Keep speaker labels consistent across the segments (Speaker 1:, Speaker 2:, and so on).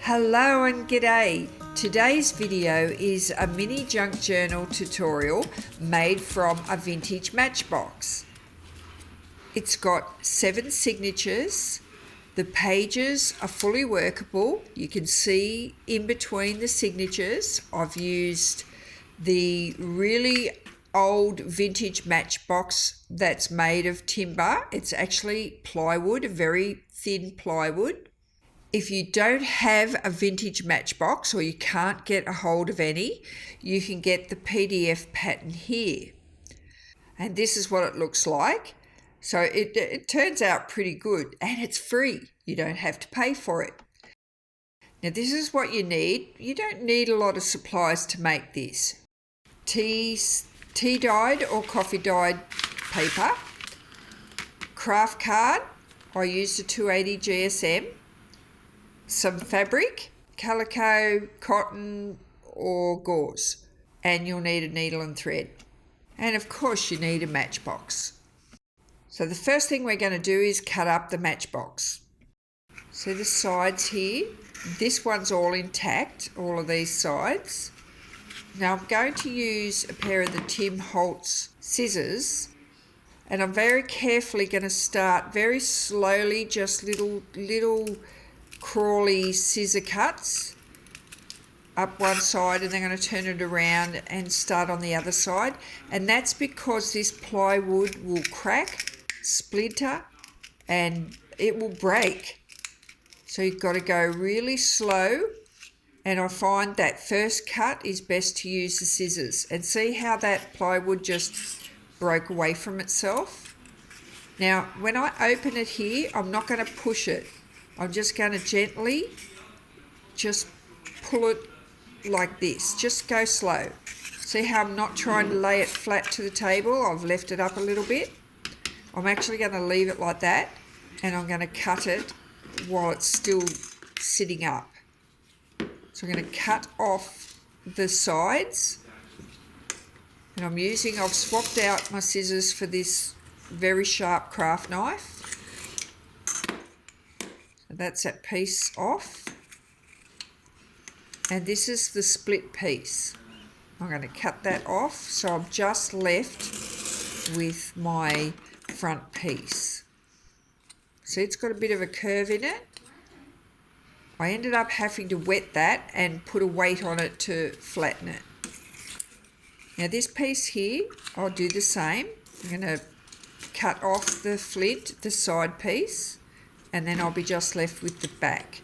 Speaker 1: Hello and g'day. Today's video is a mini junk journal tutorial made from a vintage matchbox. It's got 7 signatures. The pages are fully workable. You can see in between the signatures I've used the really old vintage matchbox that's made of timber. It's actually plywood, a very thin plywood. If you don't have a vintage matchbox or you can't get a hold of any, you can get the PDF pattern here. And this is what it looks like. So it turns out pretty good and it's free. You don't have to pay for it. Now this is what you need. You don't need a lot of supplies to make this. Tea-dyed or coffee-dyed paper, craft card, I used a 280 GSM, some fabric, calico, cotton or gauze, and you'll need a needle and thread. And of course you need a matchbox. So the first thing we're going to do is cut up the matchbox. See the sides here? This one's all intact, all of these sides. Now I'm going to use a pair of the 𝗵𝗵𝗿𝗃 scissors, and I'm very carefully going to start very slowly, just little crawly scissor cuts up one side, and then I'm going to turn it around and start on the other side. And that's because this plywood will crack, splinter, and it will break. So you've got to go really slow. And I find that first cut is best to use the scissors. And see how that plywood just broke away from itself? Now, when I open it here, I'm not going to push it. I'm just going to gently just pull it like this. Just go slow. See how I'm not trying to lay it flat to the table? I've left it up a little bit. I'm actually going to leave it like that, and I'm going to cut it while it's still sitting up. So I'm going to cut off the sides, and I've swapped out my scissors for this very sharp craft knife. So that's that piece off. And this is the split piece. I'm going to cut that off, so I'm just left with my front piece. See, it's got a bit of a curve in it. I ended up having to wet that and put a weight on it to flatten it. Now this piece here, I'll do the same. I'm going to cut off the flint, the side piece, and then I'll be just left with the back.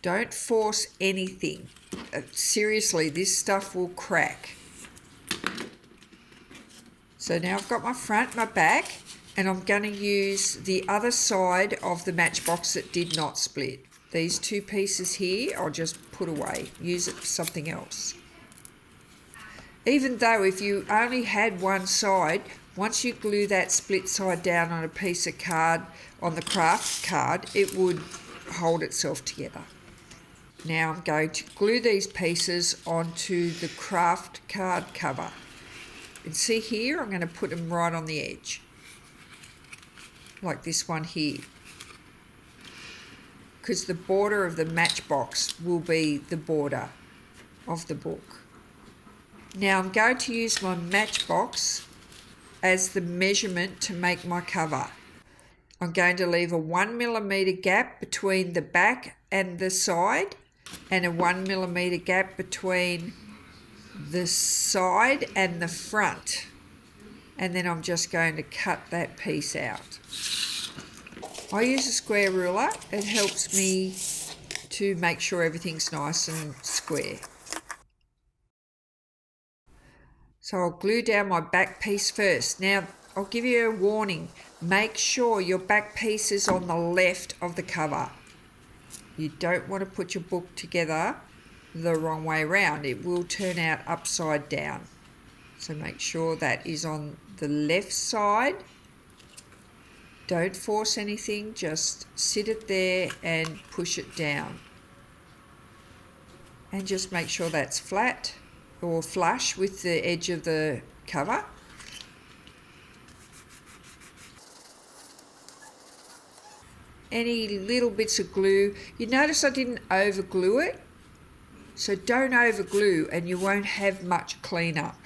Speaker 1: Don't force anything. Seriously, this stuff will crack. So now I've got my front, my back, and I'm going to use the other side of the matchbox that did not split. These 2 pieces here, I'll just put away, use it for something else. Even though if you only had one side, once you glue that split side down on a piece of card, on the craft card, it would hold itself together. Now I'm going to glue these pieces onto the craft card cover. And see here, I'm going to put them right on the edge, like this one here, because the border of the matchbox will be the border of the book. Now I'm going to use my matchbox as the measurement to make my cover. I'm going to leave a 1mm gap between the back and the side, and a 1mm gap between the side and the front. And then I'm just going to cut that piece out. I use a square ruler. It helps me to make sure everything's nice and square. So I'll glue down my back piece first. Now I'll give you a warning. Make sure your back piece is on the left of the cover. You don't want to put your book together the wrong way around. It will turn out upside down. So make sure that is on the left side. Don't force anything, just sit it there and push it down. And just make sure that's flat or flush with the edge of the cover. any little bits of glue. You notice I didn't over glue it, so don't over glue and you won't have much cleanup.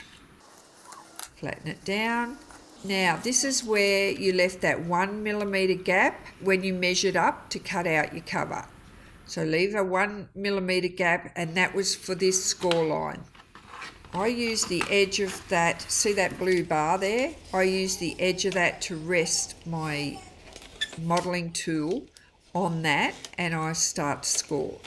Speaker 1: Flatten it down. Now this is where you left that 1 millimeter gap when you measured up to cut out your cover. So leave a 1 millimeter gap, and that was for this score line. I use the edge of that, see that blue bar there? I use the edge of that to rest my modelling tool on that, and I start to score.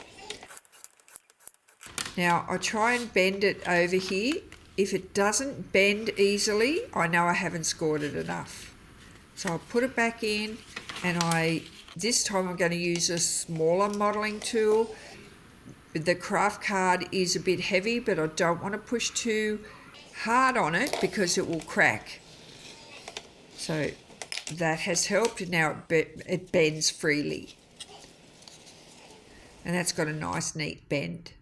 Speaker 1: Now I try and bend it over here. If it doesn't bend easily, I know I haven't scored it enough. So I'll put it back in, and this time I'm going to use a smaller modelling tool. The craft card is a bit heavy, but I don't want to push too hard on it because it will crack. So that has helped. Now it bends freely. And that's got a nice neat bend.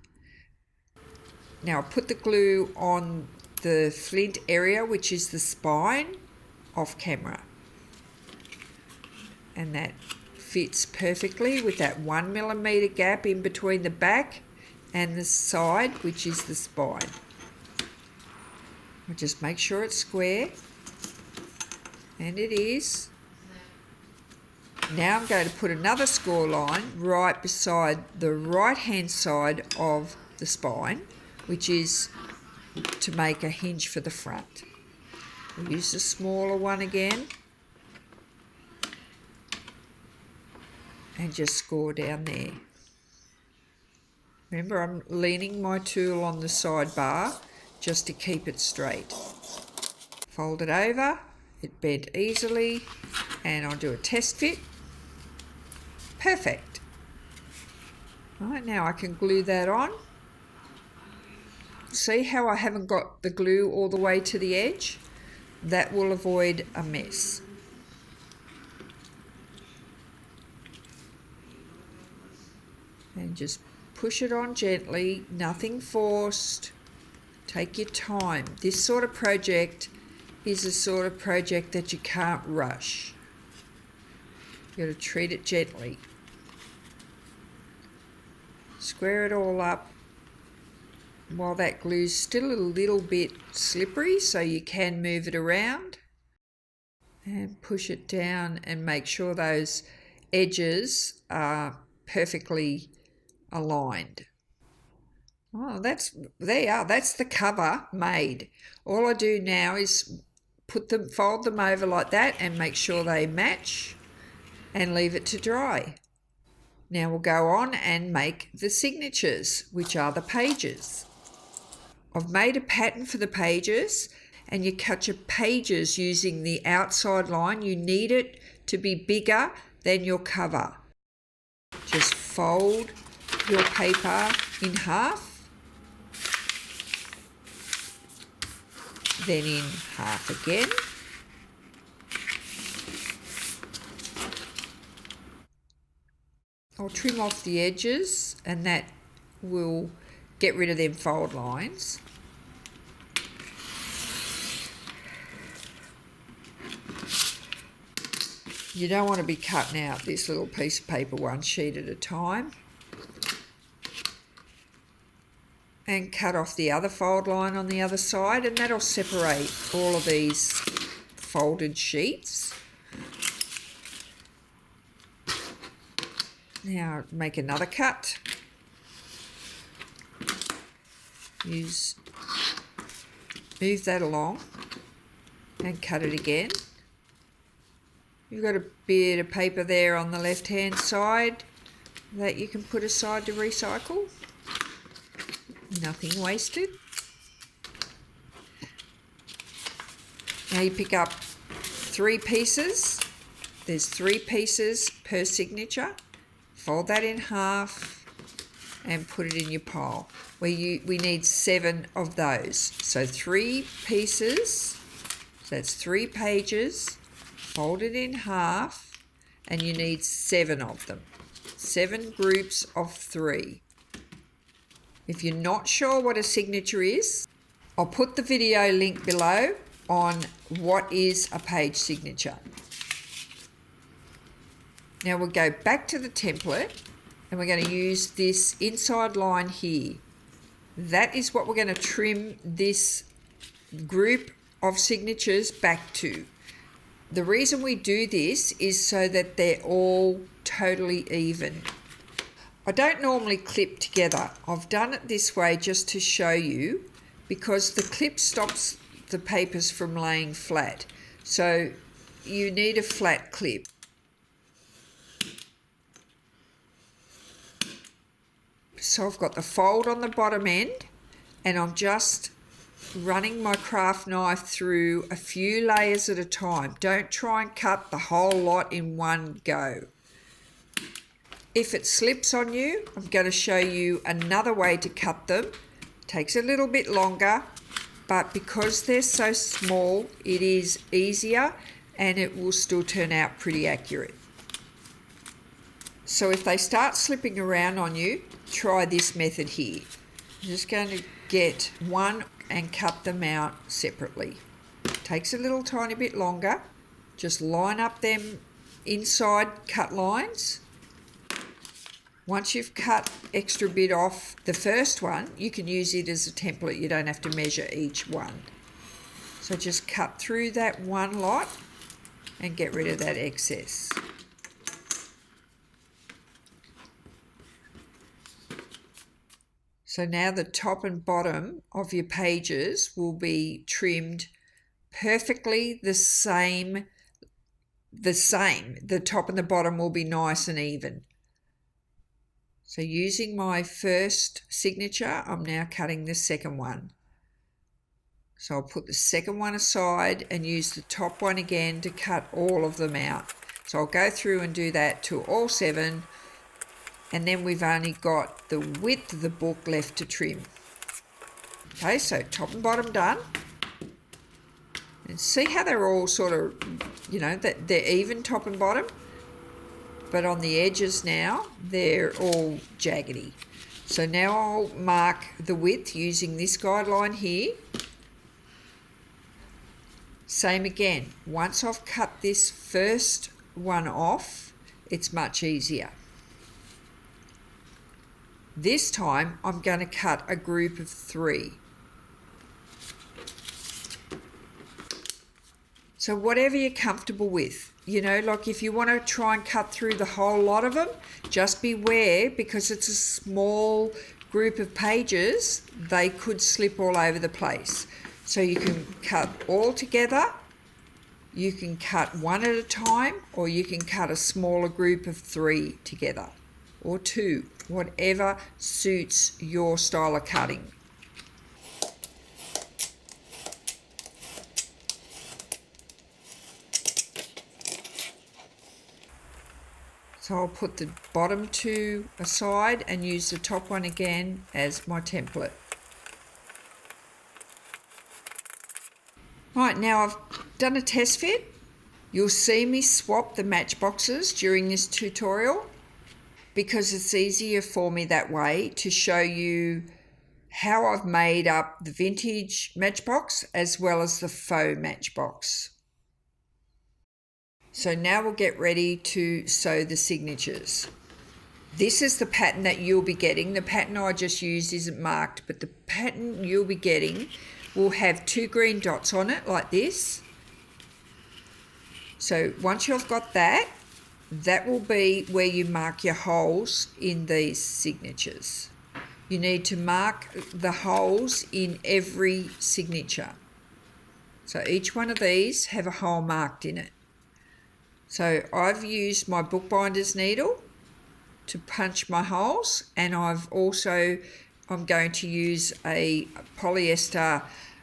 Speaker 1: Now I'll put the glue on the flint area, which is the spine, off camera. And that fits perfectly with that 1 millimeter gap in between the back and the side, which is the spine. I'll just make sure it's square, and it is. Now I'm going to put another score line right beside the right hand side of the spine, which is to make a hinge for the front. We'll use the smaller one again. And just score down there. Remember, I'm leaning my tool on the side bar just to keep it straight. Fold it over, it bent easily, and I'll do a test fit. Perfect. Right, now I can glue that on. See how I haven't got the glue all the way to the edge? That will avoid a mess. And just push it on gently, nothing forced. Take your time. This sort of project is a sort of project that you can't rush. You've got to treat it gently. Square it all up while that glue's still a little bit slippery, so you can move it around. And push it down and make sure those edges are perfectly aligned. Oh, that's the cover made. All I do now is fold them over like that and make sure they match and leave it to dry. Now we'll go on and make the signatures, which are the pages. I've made a pattern for the pages, and you cut your pages using the outside line. You need it to be bigger than your cover. Just fold your paper in half, then in half again. I'll trim off the edges, and that will get rid of them fold lines. You don't want to be cutting out this little piece of paper one sheet at a time. And cut off the other fold line on the other side, and that'll separate all of these folded sheets. Now make another cut. Move that along and cut it again. You've got a bit of paper there on the left hand side that you can put aside to recycle. Nothing wasted. Now you pick up 3 pieces. There's 3 pieces per signature. Fold that in half and put it in your pile. We need 7 of those. So 3 pieces, so that's 3 pages, fold it in half, and you need 7 of them. 7 groups of 3. If you're not sure what a signature is, I'll put the video link below on what is a page signature. Now we'll go back to the template and we're going to use this inside line here. That is what we're going to trim this group of signatures back to. The reason we do this is so that they're all totally even. I don't normally clip together. I've done it this way just to show you, because the clip stops the papers from laying flat. So you need a flat clip. So I've got the fold on the bottom end and I'm just running my craft knife through a few layers at a time. Don't try and cut the whole lot in one go. If it slips on you, I'm going to show you another way to cut them. It takes a little bit longer, but because they're so small, it is easier and it will still turn out pretty accurate. So if they start slipping around on you, try this method here. I'm just going to get one and cut them out separately. Takes a little tiny bit longer. Just line up them inside cut lines. Once you've cut extra bit off the first one, you can use it as a template. You don't have to measure each one. So just cut through that one lot and get rid of that excess. So now the top and bottom of your pages will be trimmed perfectly the same. The top and the bottom will be nice and even. So using my first signature, I'm now cutting the second one. So I'll put the second one aside and use the top one again to cut all of them out. So I'll go through and do that to all 7. And then we've only got the width of the book left to trim. Okay, so top and bottom done. And see how they're all sort of, that they're even top and bottom? But on the edges now, they're all jaggedy. So now I'll mark the width using this guideline here. Same again. Once I've cut this first one off, it's much easier. This time I'm going to cut a group of 3. So whatever you're comfortable with, like if you want to try and cut through the whole lot of them, just beware, because it's a small group of pages, they could slip all over the place. So you can cut all together, you can cut one at a time, or you can cut a smaller group of 3 together, or 2. Whatever suits your style of cutting. So I'll put the bottom 2 aside and use the top one again as my template. Right, now I've done a test fit. You'll see me swap the matchboxes during this tutorial, because it's easier for me that way to show you how I've made up the vintage matchbox as well as the faux matchbox. So now we'll get ready to sew the signatures. This is the pattern that you'll be getting. The pattern I just used isn't marked, but the pattern you'll be getting will have 2 green dots on it like this. So once you've got that, that will be where you mark your holes in these signatures. You need to mark the holes in every signature. So each one of these have a hole marked in it. So I've used my bookbinder's needle to punch my holes, and I'm going to use a polyester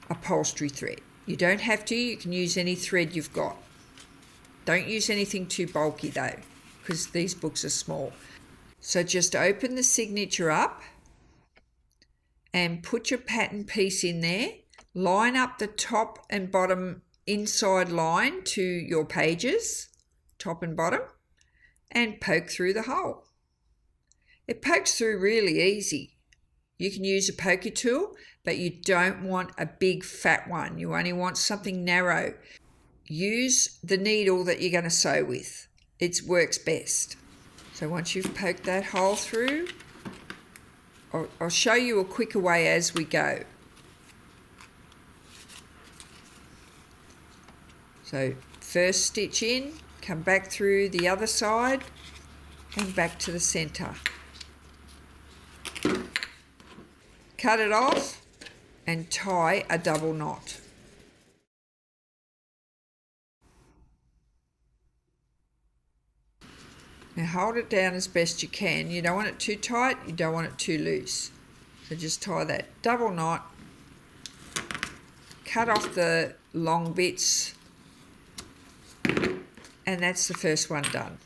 Speaker 1: upholstery thread. You don't have to, you can use any thread you've got. Don't use anything too bulky though, because these books are small. So just open the signature up and put your pattern piece in there. Line up the top and bottom inside line to your pages, top and bottom, and poke through the hole. It pokes through really easy. You can use a poker tool, but you don't want a big fat one. You only want something narrow. Use the needle that you're going to sew with. it works best. So once you've poked that hole through, I'll show you a quicker way as we go. So first stitch in, come back through the other side and back to the centre. Cut it off and tie a double knot. Now hold it down as best you can. You don't want it too tight, you don't want it too loose. So just tie that double knot, cut off the long bits, and that's the first one done.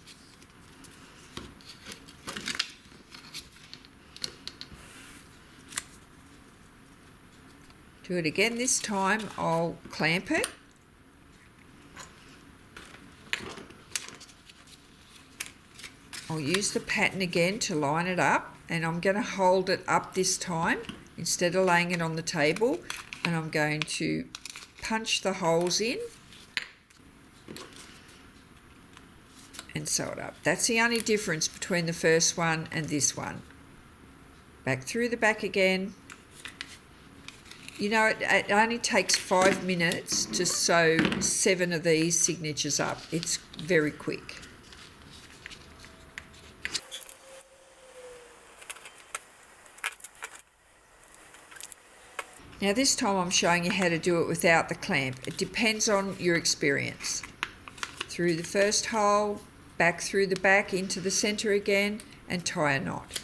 Speaker 1: Do it again this time, I'll clamp it. I'll use the pattern again to line it up, and I'm going to hold it up this time instead of laying it on the table, and I'm going to punch the holes in and sew it up. That's the only difference between the first one and this one. Back through the back again. You know, it only takes 5 minutes to sew 7 of these signatures up. It's very quick. Now this time I'm showing you how to do it without the clamp. It depends on your experience. Through the first hole, back through the back into the centre again, and tie a knot.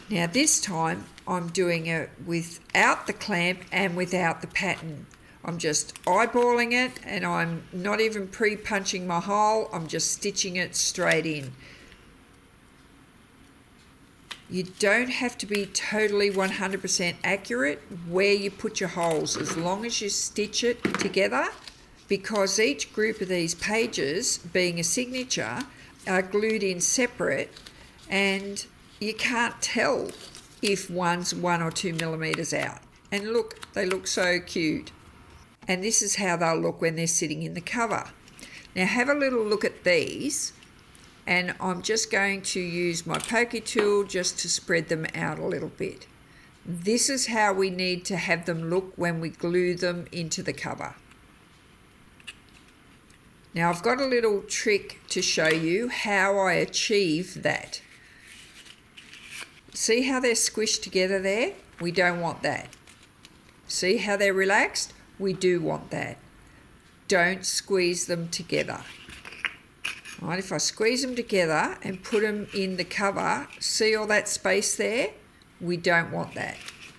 Speaker 1: Now this time I'm doing it without the clamp and without the pattern. I'm just eyeballing it, and I'm not even pre-punching my hole, I'm just stitching it straight in. You don't have to be totally 100% accurate where you put your holes, as long as you stitch it together, because each group of these pages, being a signature, are glued in separate, and you can't tell if one's 1 or 2 millimeters out. And look, they look so cute. And this is how they'll look when they're sitting in the cover. Now have a little look at these, and I'm just going to use my pokey tool just to spread them out a little bit. This is how we need to have them look when we glue them into the cover. Now I've got a little trick to show you how I achieve that. See how they're squished together there? We don't want that. See how they're relaxed? We do want that. Don't squeeze them together. Right, if I squeeze them together and put them in the cover, see all that space there? We don't want that.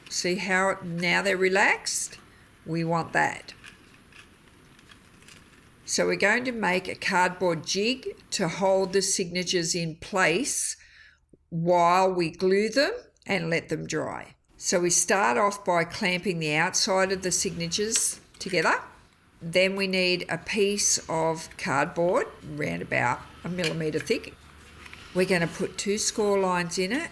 Speaker 1: See how now they're relaxed? We want that. So we're going to make a cardboard jig to hold the signatures in place while we glue them and let them dry. So we start off by clamping the outside of the signatures together. Then we need a piece of cardboard, around about 1 millimetre thick. We're going to put 2 score lines in it.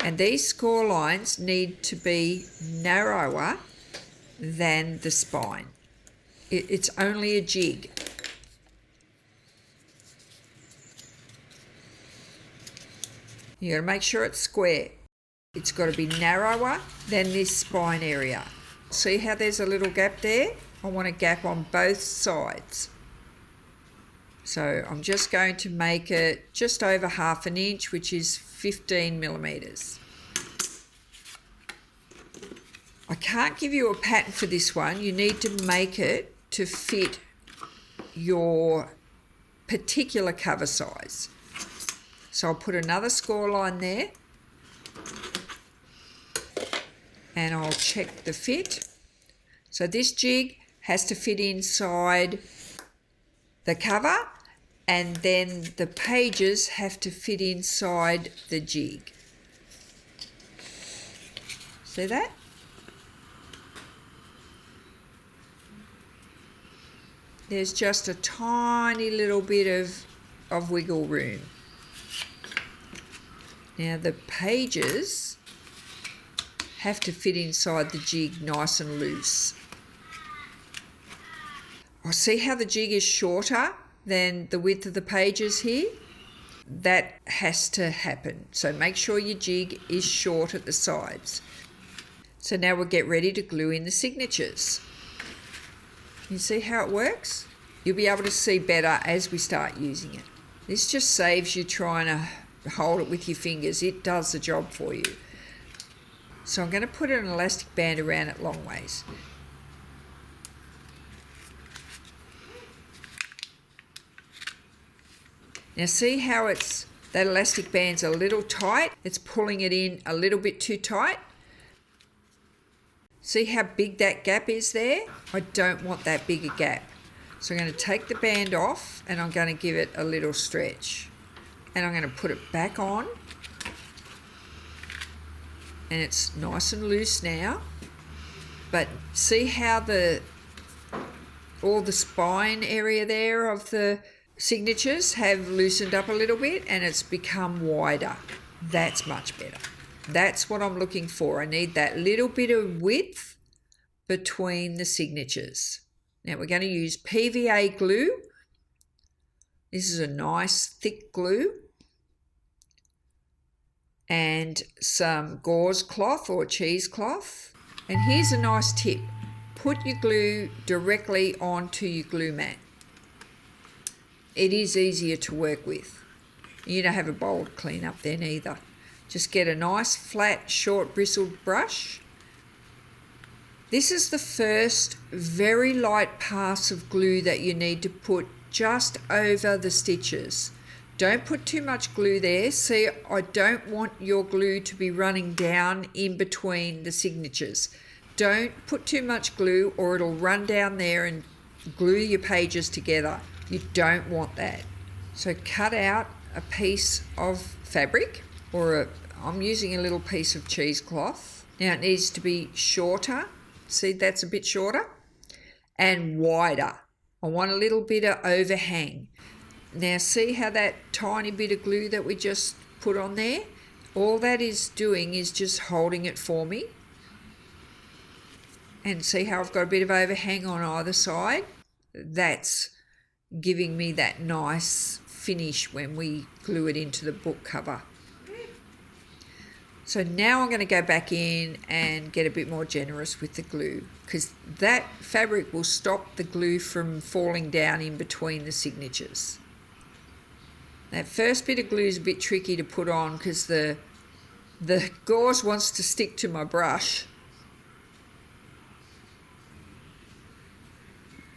Speaker 1: And these score lines need to be narrower than the spine. It's only a jig. You've got to make sure it's square. It's got to be narrower than this spine area. See how there's a little gap there? I want a gap on both sides. So I'm just going to make it just over 1/2 inch, which is 15 millimetres. I can't give you a pattern for this one. You need to make it to fit your particular cover size. So I'll put another score line there, and I'll check the fit. So this jig has to fit inside the cover, and then the pages have to fit inside the jig. See that? There's just a tiny little bit of wiggle room. Now the pages have to fit inside the jig nice and loose. I see how the jig is shorter than the width of the pages here. That has to happen. So make sure your jig is short at the sides. So now we'll get ready to glue in the signatures. You see how it works? You'll be able to see better as we start using it. This just saves you trying to hold it with your fingers. It does the job for you. So I'm going to put an elastic band around it long ways. Now see how that elastic band's a little tight? It's pulling it in a little bit too tight. See how big that gap is there? I don't want that big a gap. So I'm going to take the band off and I'm going to give it a little stretch. And I'm going to put it back on. And it's nice and loose now. But see how all the spine area there of the signatures have loosened up a little bit and it's become wider. That's much better. That's what I'm looking for. I need that little bit of width between the signatures. Now we're going to use PVA glue. This is a nice thick glue. And some gauze cloth or cheesecloth. And here's a nice tip. Put your glue directly onto your glue mat. It is easier to work with. You don't have a bowl to clean up then either. Just get a nice flat short bristled brush. This is the first very light pass of glue that you need to put just over the stitches. Don't put too much glue there. See, I don't want your glue to be running down in between the signatures. Don't put too much glue or it'll run down there and glue your pages together. You don't want that. So cut out a piece of fabric I'm using a little piece of cheesecloth. Now it needs to be shorter. See, that's a bit shorter and wider. I want a little bit of overhang. Now see how that tiny bit of glue that we just put on there? All that is doing is just holding it for me. And see how I've got a bit of overhang on either side? That's giving me that nice finish when we glue it into the book cover. So now I'm going to go back in and get a bit more generous with the glue because that fabric will stop the glue from falling down in between the signatures. That first bit of glue is a bit tricky to put on because the gauze wants to stick to my brush.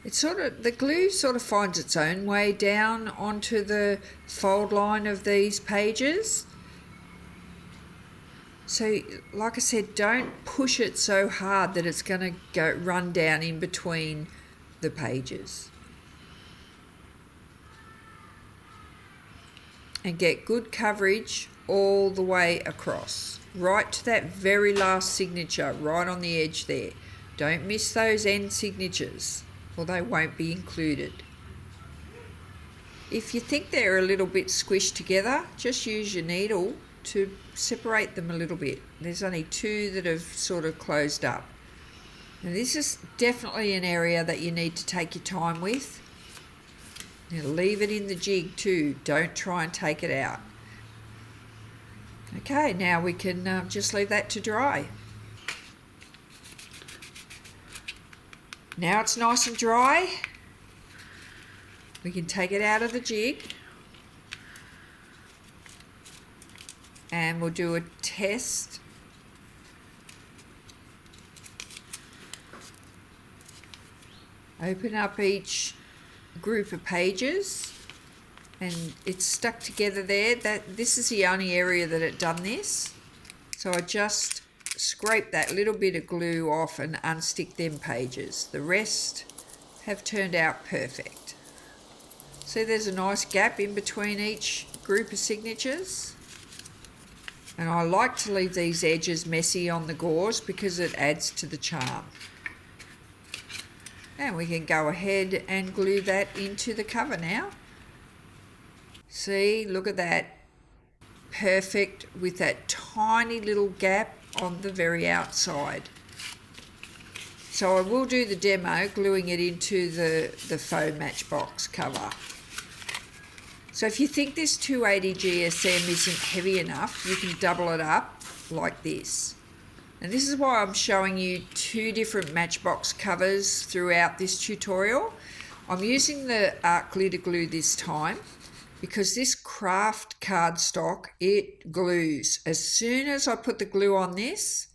Speaker 1: The glue sort of finds its own way down onto the fold line of these pages. So, like I said, don't push it so hard that it's going to run down in between the pages. And get good coverage all the way across, right to that very last signature, right on the edge there. Don't miss those end signatures, or they won't be included. If you think they're a little bit squished together, just use your needle to separate them a little bit. There's only two that have sort of closed up. Now this is definitely an area that you need to take your time with. Now leave it in the jig too. Don't try and take it out. Okay, now we can just leave that to dry. Now it's nice and dry. We can take it out of the jig. And we'll do a test. Open up each group of pages and it's stuck together there. This is the only area that it done this. So I just scrape that little bit of glue off and unstick them pages. The rest have turned out perfect. See, there's a nice gap in between each group of signatures. And I like to leave these edges messy on the gauze because it adds to the charm. And we can go ahead and glue that into the cover now. See, look at that. Perfect with that tiny little gap on the very outside. So I will do the demo gluing it into the faux Matchbox cover. So if you think this 𝗂𝗵𝗿 GSM isn't heavy enough, you can double it up like this. And this is why I'm showing you two different Matchbox covers throughout this tutorial. I'm using the art glitter glue this time because this craft cardstock, it glues. As soon as I put the glue on this,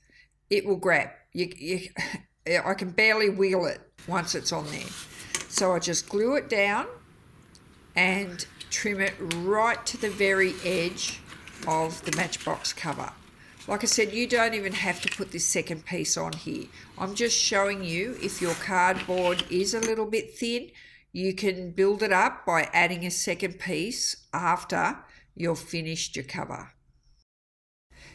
Speaker 1: it will grab. I can barely wiggle it once it's on there. So I just glue it down and trim it right to the very edge of the Matchbox cover. Like I said, you don't even have to put this second piece on here. I'm just showing you if your cardboard is a little bit thin, you can build it up by adding a second piece after you've finished your cover.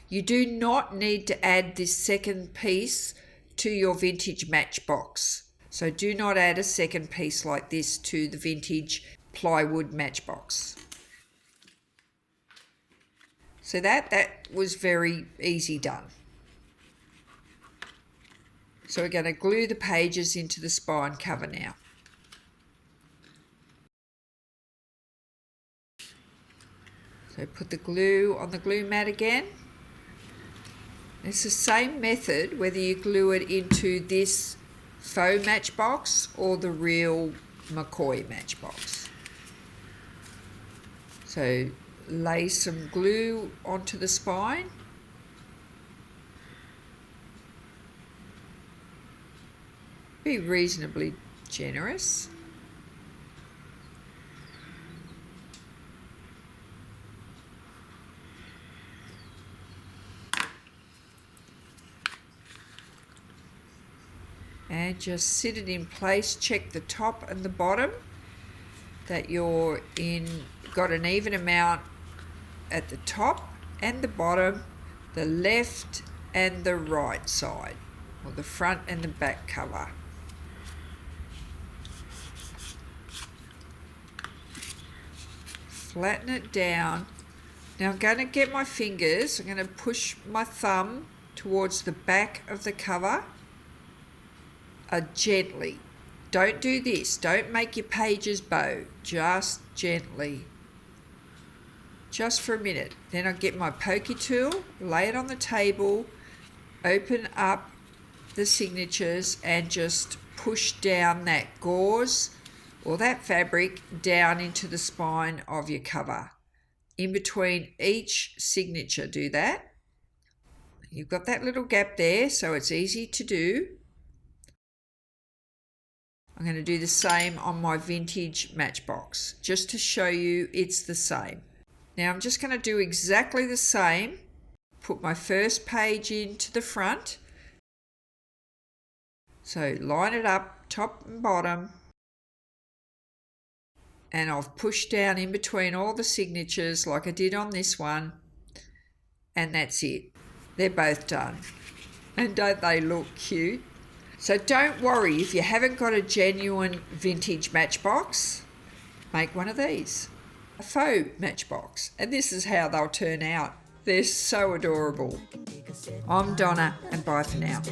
Speaker 1: You do not need to add this second piece to your vintage Matchbox. So do not add a second piece like this to the vintage plywood Matchbox. So that was very easy done. So we're going to glue the pages into the spine cover now. So put the glue on the glue mat again. It's the same method whether you glue it into this faux Matchbox or the real McCoy Matchbox. So lay some glue onto the spine. Be reasonably generous. And just sit it in place. Check the top and the bottom that you're got an even amount at the top and the bottom, the left and the right side, or the front and the back cover. Flatten it down. Now I'm going to get my fingers, I'm going to push my thumb towards the back of the cover gently. Don't do this, don't make your pages bow, just gently. Just for a minute. Then I get my pokey tool, lay it on the table, open up the signatures and just push down that gauze or that fabric down into the spine of your cover. In between each signature, do that. You've got that little gap there, so it's easy to do. I'm going to do the same on my vintage Matchbox, just to show you it's the same. Now I'm just going to do exactly the same. Put my first page into the front. So line it up top and bottom. And I've pushed down in between all the signatures like I did on this one. And that's it. They're both done. And don't they look cute? So don't worry if you haven't got a genuine vintage Matchbox, make one of these, a faux Matchbox, and this is how they'll turn out. They're so adorable. I'm Donna, and bye for now.